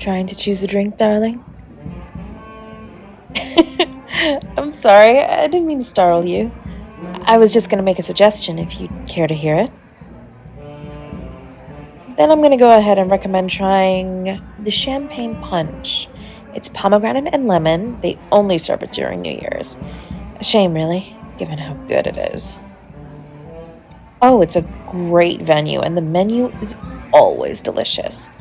trying to choose a drink, darling? I'm sorry, I didn't mean to startle you. I was just going to make a suggestion if you'd care to hear it. Then I'm going to go ahead and recommend trying the champagne punch. It's pomegranate and lemon. They only serve it during New Year's. A shame, really, given how good it is. Oh, it's a great venue, and the menu is always delicious.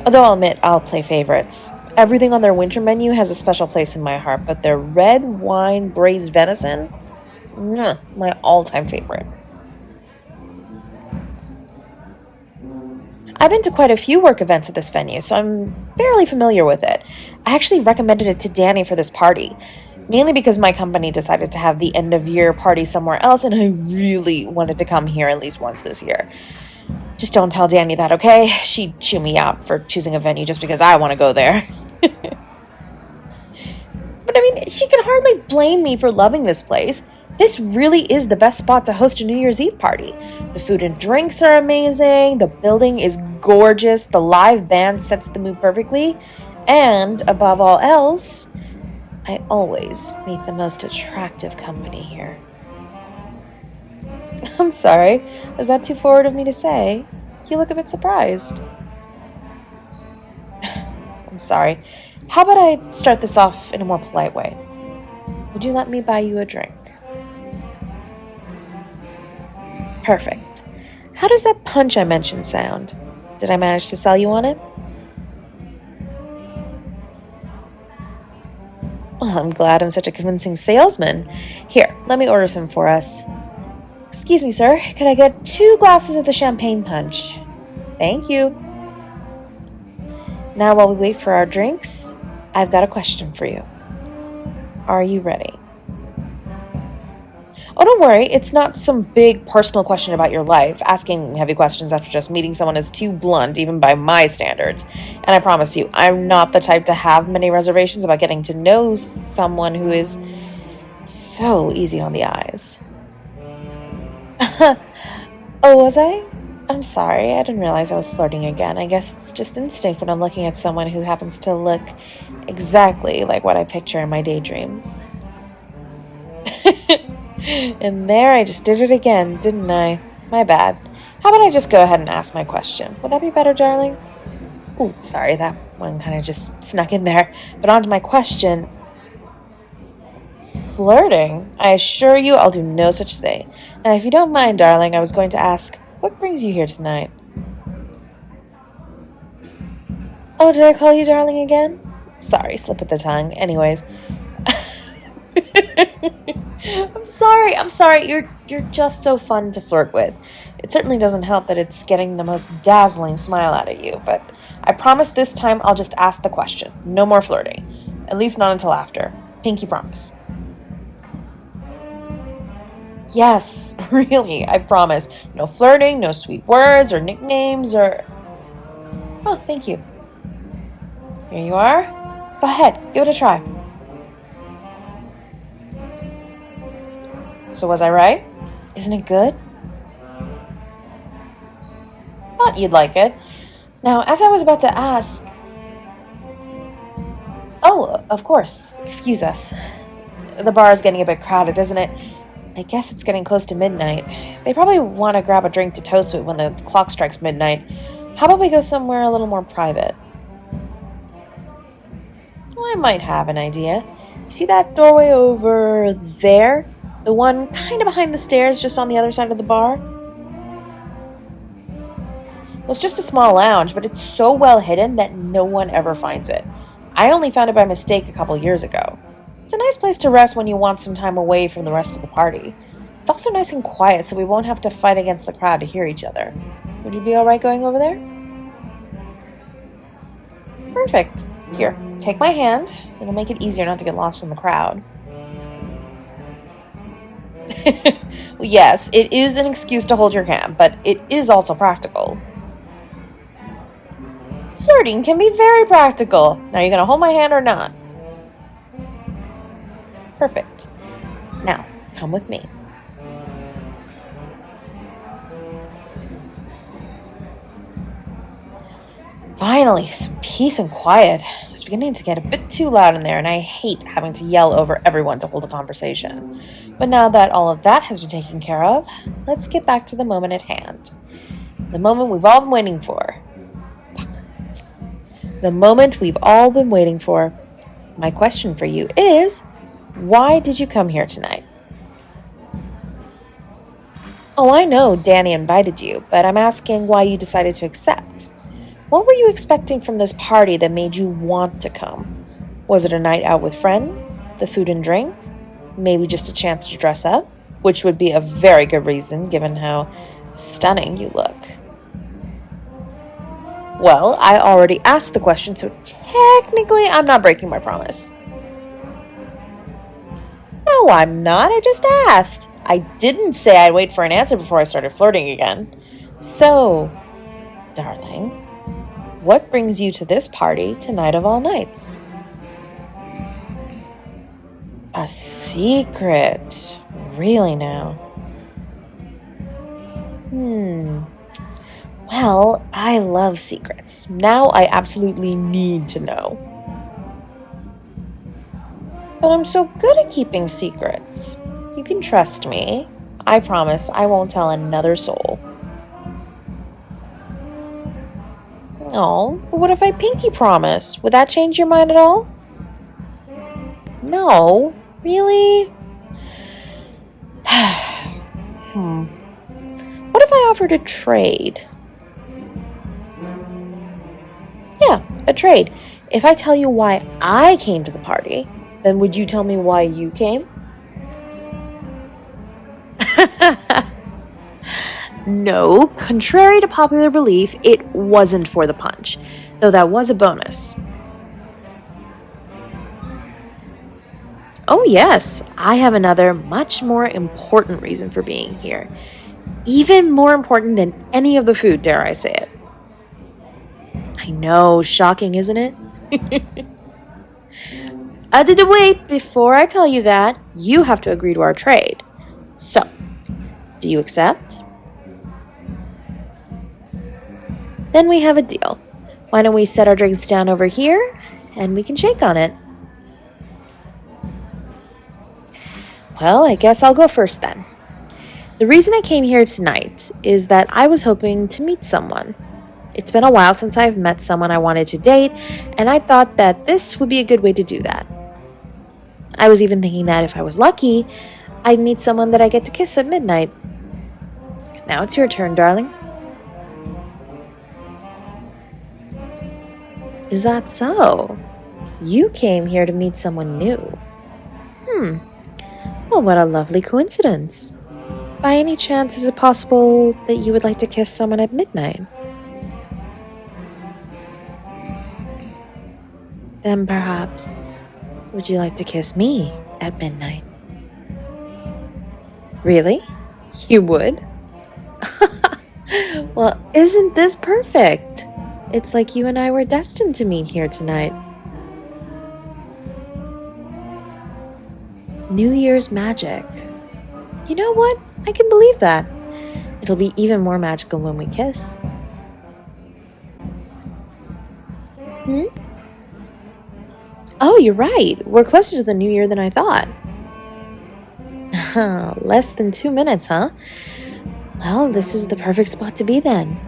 Although I'll admit, I'll play favorites. Everything on their winter menu has a special place in my heart, but their red wine braised venison, my all-time favorite. I've been to quite a few work events at this venue, so I'm fairly familiar with it. I actually recommended it to Danny for this party, mainly because my company decided to have the end-of-year party somewhere else, and I really wanted to come here at least once this year. Just don't tell Danny that, okay? She'd chew me out for choosing a venue just because I want to go there. But I mean, she can hardly blame me for loving this place. This really is the best spot to host a New Year's Eve party. The food and drinks are amazing, the building is gorgeous, the live band sets the mood perfectly, and above all else, I always meet the most attractive company here. I'm sorry, is that too forward of me to say? You look a bit surprised. I'm sorry. How about I start this off in a more polite way? Would you let me buy you a drink? Perfect. How does that punch I mentioned sound? Did I manage to sell you on it? Well, I'm glad I'm such a convincing salesman. Here, let me order some for us. Excuse me, sir. Could I get 2 glasses of the champagne punch? Thank you. Now, while we wait for our drinks, I've got a question for you. Are you ready? Oh, don't worry. It's not some big personal question about your life. Asking heavy questions after just meeting someone is too blunt, even by my standards. And I promise you, I'm not the type to have many reservations about getting to know someone who is so easy on the eyes. Oh, was I? I'm sorry. I didn't realize I was flirting again. I guess it's just instinct when I'm looking at someone who happens to look exactly like what I picture in my daydreams. And there I just did it again, didn't I? My bad. How about I just go ahead and ask my question? Would that be better, darling? Ooh, sorry, that one kind of just snuck in there. But on to my question. Flirting? I assure you I'll do no such thing. Now, if you don't mind, darling, I was going to ask, what brings you here tonight? Oh, did I call you darling again? Sorry, slip of the tongue. Anyways. I'm sorry. You're just so fun to flirt with. It certainly doesn't help that it's getting the most dazzling smile out of you, but I promise this time I'll just ask the question. No more flirting. At least not until after. Pinky promise. Yes, really, I promise. No flirting, no sweet words or nicknames or... Oh, thank you. Here you are. Go ahead, give it a try. So was I right? Isn't it good? Thought you'd like it. Now, as I was about to ask... Oh, of course. Excuse us. The bar is getting a bit crowded, isn't it? I guess it's getting close to midnight. They probably want to grab a drink to toast with when the clock strikes midnight. How about we go somewhere a little more private? Well, I might have an idea. See that doorway over there? The one kind of behind the stairs, just on the other side of the bar? Well, it's just a small lounge, but it's so well hidden that no one ever finds it. I only found it by mistake a couple years ago. It's a nice place to rest when you want some time away from the rest of the party. It's also nice and quiet, so we won't have to fight against the crowd to hear each other. Would you be alright going over there? Perfect. Here, take my hand. It'll make it easier not to get lost in the crowd. Well, yes, it is an excuse to hold your hand, but it is also practical. Flirting can be very practical. Now, are you going to hold my hand or not? Perfect. Now, come with me. Finally, some peace and quiet. It was beginning to get a bit too loud in there, and I hate having to yell over everyone to hold a conversation. But now that all of that has been taken care of, let's get back to the moment at hand. The moment we've all been waiting for. The moment we've all been waiting for. My question for you is, why did you come here tonight? Oh, I know Danny invited you, but I'm asking why you decided to accept. What were you expecting from this party that made you want to come? Was it a night out with friends, the food and drink, maybe just a chance to dress up, which would be a very good reason given how stunning you look? Well, I already asked the question, so technically I'm not breaking my promise. No, I'm not. I just asked. I didn't say I'd wait for an answer before I started flirting again. So, darling, what brings you to this party tonight of all nights? A secret. Really now? Well, I love secrets. Now I absolutely need to know. But I'm so good at keeping secrets. You can trust me. I promise I won't tell another soul. Oh, but what if I pinky promise? Would that change your mind at all? No, really? What if I offered a trade? Yeah, a trade. If I tell you why I came to the party, then would you tell me why you came? No, contrary to popular belief, it wasn't for the punch, though that was a bonus. Oh yes, I have another much more important reason for being here. Even more important than any of the food, dare I say it. I know, shocking, isn't it? Wait, before I tell you that, you have to agree to our trade. So, do you accept? Then we have a deal. Why don't we set our drinks down over here, and we can shake on it. Well, I guess I'll go first then. The reason I came here tonight is that I was hoping to meet someone. It's been a while since I've met someone I wanted to date, and I thought that this would be a good way to do that. I was even thinking that if I was lucky, I'd meet someone that I get to kiss at midnight. Now it's your turn, darling. Is that so? You came here to meet someone new. Well, what a lovely coincidence. By any chance, is it possible that you would like to kiss someone at midnight? Then perhaps, would you like to kiss me at midnight? Really? You would? Well, isn't this perfect? It's like you and I were destined to meet here tonight. New Year's magic. You know what? I can believe that. It'll be even more magical when we kiss. Oh, you're right. We're closer to the new year than I thought. Less than 2 minutes, huh? Well, this is the perfect spot to be then.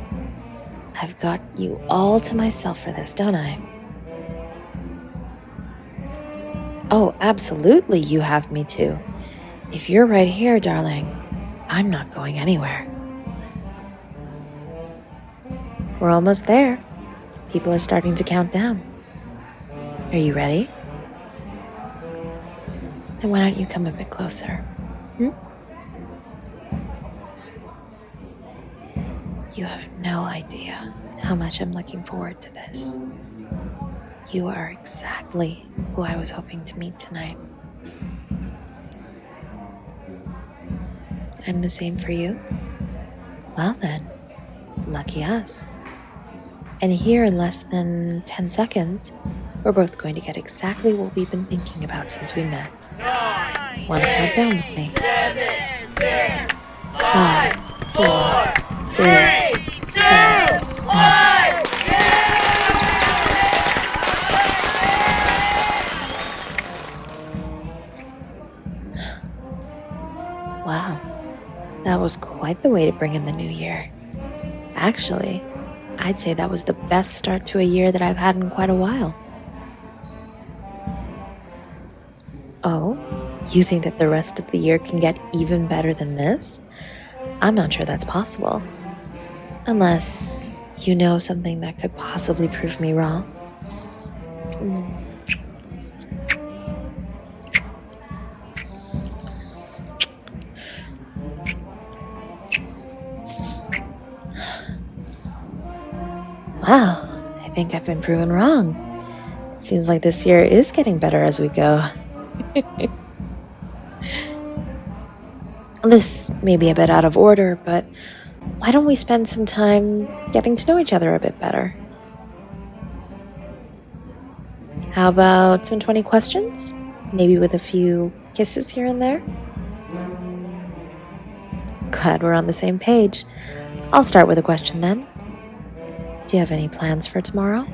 I've got you all to myself for this, don't I? Oh, absolutely you have me too. If you're right here, darling, I'm not going anywhere. We're almost there. People are starting to count down. Are you ready? Then why don't you come a bit closer? You have no idea how much I'm looking forward to this. You are exactly who I was hoping to meet tonight. I'm the same for you? Well then, lucky us. And here in less than 10 seconds, we're both going to get exactly what we've been thinking about since we met. Want to count down with me? 7, 6, 5, 4, 3, 2, 1. quite the way to bring in the new year. Actually, I'd say that was the best start to a year that I've had in quite a while. Oh, you think that the rest of the year can get even better than this? I'm not sure that's possible. Unless you know something that could possibly prove me wrong. Wow, I think I've been proven wrong. It seems like this year is getting better as we go. This may be a bit out of order, but why don't we spend some time getting to know each other a bit better? How about some 20 questions? Maybe with a few kisses here and there? Glad we're on the same page. I'll start with a question then. Do you have any plans for tomorrow?